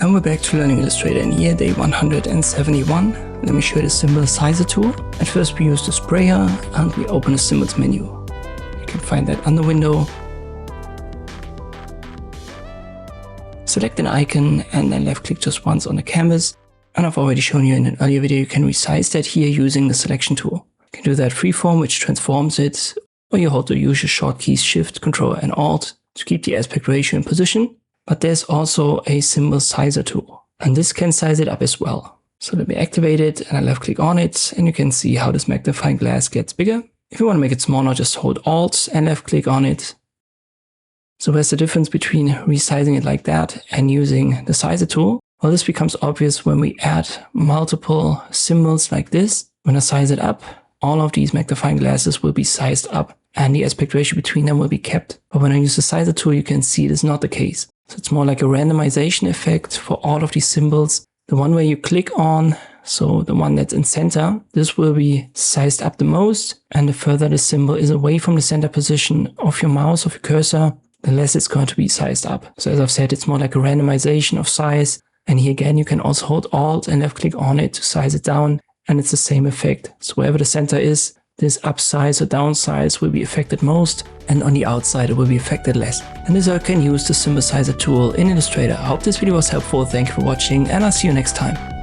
And we're back to learning Illustrator in year day 171. Let me show you the symbol sizer tool. At first we use the sprayer and we open the symbols menu. You can find that on the window. Select an icon and then left click just once on the canvas. And I've already shown you in an earlier video, you can resize that here using the selection tool. You can do that freeform, which transforms it, or you hold the usual short keys Shift, Control and Alt to keep the aspect ratio in position. But there's also a symbol sizer tool, and this can size it up as well. So let me activate it and I left click on it, and you can see how this magnifying glass gets bigger. If you want to make it smaller, just hold Alt and left click on it. So where's the difference between resizing it like that and using the sizer tool? Well, this becomes obvious when we add multiple symbols like this. When I size it up, all of these magnifying glasses will be sized up and the aspect ratio between them will be kept. But when I use the sizer tool, you can see it is not the case. So it's more like a randomization effect for all of these symbols. The one where you click on, so the one that's in center, this will be sized up the most. And the further the symbol is away from the center position of your mouse, of your cursor, the less it's going to be sized up. So as I've said, it's more like a randomization of size. And here again, you can also hold Alt and left click on it to size it down. And it's the same effect. So wherever the center is, this upsize or downsize will be affected most, and on the outside it will be affected less. And this is how you can use the symbol sizer tool in Illustrator. I hope this video was helpful. Thank you for watching, and I'll see you next time.